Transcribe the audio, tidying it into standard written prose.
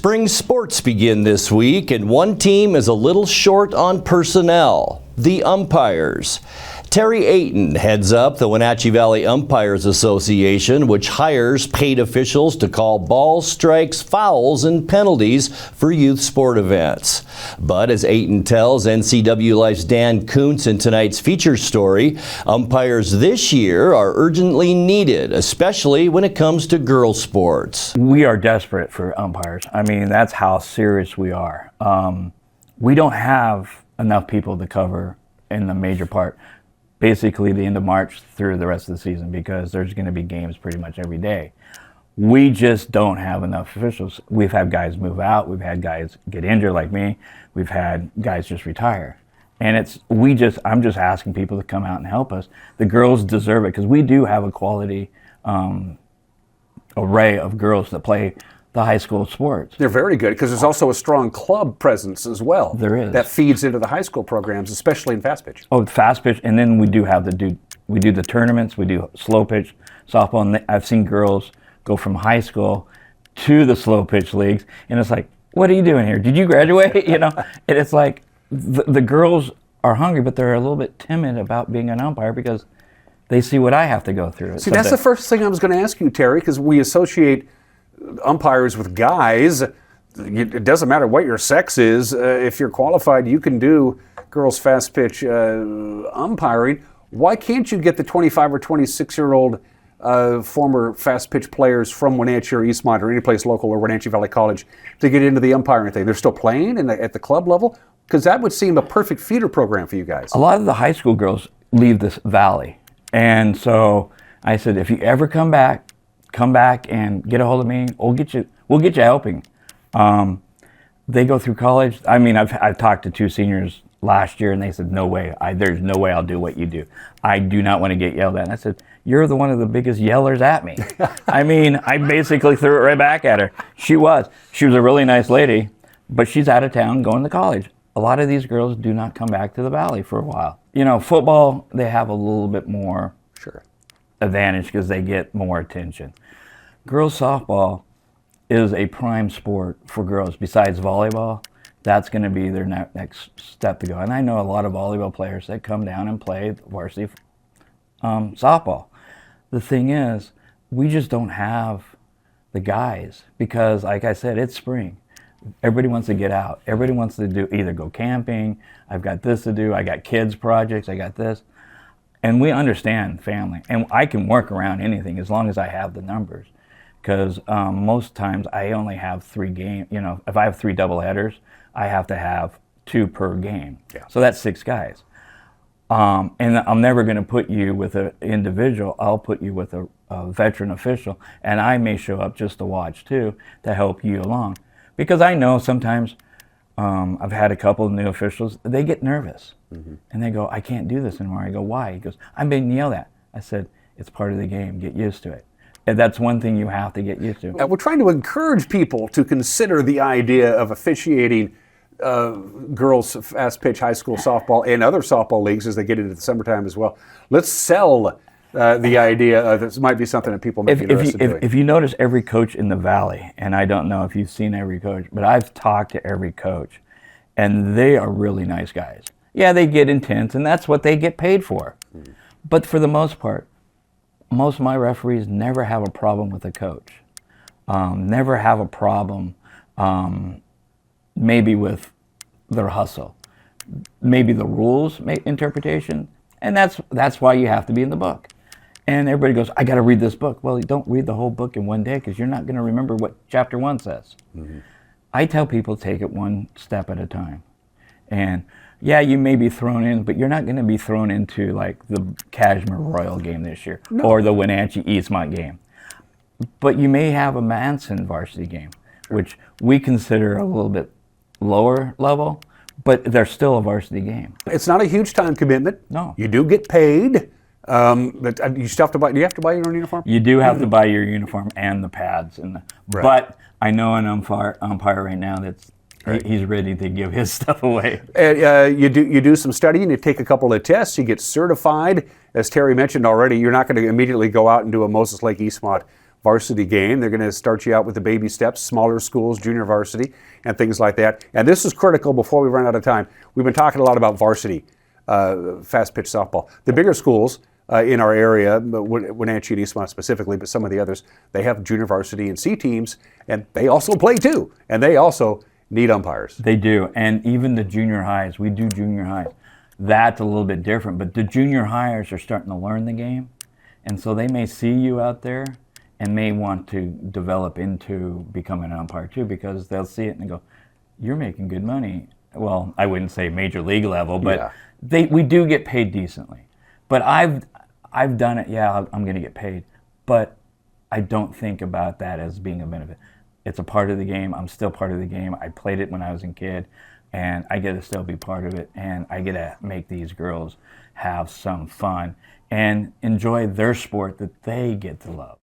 Spring sports begin this week, and one team is a little short on personnel, the umpires. Terry Ayton heads up the Wenatchee Valley Umpires Association, which hires paid officials to call balls, strikes, fouls, and penalties for youth sport events. But as Ayton tells NCW Life's Dan Kuntz in tonight's feature story, umpires this year are urgently needed, especially when it comes to girls' sports. We are desperate for umpires. I mean, that's how serious we are. We don't have enough people to cover in the major part. Basically the end of March through the rest of the season, because there's going to be games pretty much every day. We just don't have enough officials. We've had guys move out. We've had guys get injured like me. We've had guys just retire. And I'm just asking people to come out and help us. The girls deserve it because we do have a quality array of girls that play the high school sports. They're very good because there's also a strong club presence as well. There is. That feeds into the high school programs, especially in fast pitch. Oh, fast pitch, and then we do the tournaments. We do slow pitch softball, and I've seen girls go from high school to the slow pitch leagues, and it's like, what are you doing here? Did you graduate? And it's like the girls are hungry, but they're a little bit timid about being an umpire because they see what I have to go through. See, that's the first thing I was going to ask you, Terry, because we associate umpires with guys. It doesn't matter what your sex is. If you're qualified, you can do girls fast pitch umpiring. Why can't you get the 25 or 26-year-old former fast pitch players from Wenatchee or Eastmont or any place local or Wenatchee Valley College to get into the umpiring thing? They're still playing at the club level? Because that would seem a perfect feeder program for you guys. A lot of the high school girls leave this valley. And so I said, if you ever come back and get a hold of me. We'll get you helping. They go through college. I mean, I've talked to two seniors last year, and they said, no way. There's no way I'll do what you do. I do not want to get yelled at. And I said, you're one of the biggest yellers at me. I mean, I basically threw it right back at her. She was a really nice lady, but she's out of town going to college. A lot of these girls do not come back to the valley for a while. Football, they have a little bit more advantage because they get more attention. Girls softball is a prime sport for girls. Besides volleyball, that's going to be their next step to go. And I know a lot of volleyball players that come down and play varsity softball. The thing is, we just don't have the guys because, like I said, it's spring. Everybody wants to get out. Everybody wants to either go camping. I've got this to do. I got kids projects. I got this. And we understand family, and I can work around anything as long as I have the numbers. Because most times I only have 3 games. If I have 3 doubleheaders, I have to have 2 per game. Yeah. So that's 6 guys. And I'm never going to put you with an individual. I'll put you with a veteran official, and I may show up just to watch too to help you along. Because I know sometimes I've had a couple of new officials, they get nervous. Mm-hmm. And they go, I can't do this anymore. I go, why? He goes, I'm being yelled at. I said, it's part of the game. Get used to it. And that's one thing you have to get used to. We're trying to encourage people to consider the idea of officiating girls fast pitch high school softball and other softball leagues as they get into the summertime as well. Let's sell the idea of this might be something that people may be interested in doing. If you notice every coach in the valley, and I don't know if you've seen every coach, but I've talked to every coach, and they are really nice guys. Yeah, they get intense, and that's what they get paid for. Mm-hmm. But for the most part, most of my referees never have a problem with a coach. Never have a problem maybe with their hustle. Maybe the rules interpretation, and that's why you have to be in the book. And everybody goes, I got to read this book. Well, you don't read the whole book in one day because you're not going to remember what chapter 1 says. Mm-hmm. I tell people take it one step at a time. And yeah, you may be thrown in, but you're not going to be thrown into like the Kashmir Royal game this year or the Wenatchee Eastmont game. But you may have a Manson varsity game, which we consider a little bit lower level, but they're still a varsity game. It's not a huge time commitment. No. You do get paid. But you still have to buy. Do you have to buy your own uniform? You do have to buy your uniform and the pads, but I know an umpire right now that's he's ready to give his stuff away. You do some studying. You take a couple of tests. You get certified. As Terry mentioned already, you're not going to immediately go out and do a Moses Lake Eastmont varsity game. They're going to start you out with the baby steps, smaller schools, junior varsity, and things like that. And this is critical before we run out of time. We've been talking a lot about varsity fast pitch softball. The bigger schools in our area, Wenatchee and Eastmont specifically, but some of the others, they have junior varsity and C teams, and they also play too. And they also need umpires. They do. And even the junior highs, we do junior highs. That's a little bit different, but the junior hires are starting to learn the game, and so they may see you out there and may want to develop into becoming an umpire too, because they'll see it and they go, you're making good money. Well, I wouldn't say major league level, but we do get paid decently. But I've done it, yeah, I'm going to get paid, but I don't think about that as being a benefit. It's a part of the game. I'm still part of the game. I played it when I was a kid, and I get to still be part of it, and I get to make these girls have some fun and enjoy their sport that they get to love.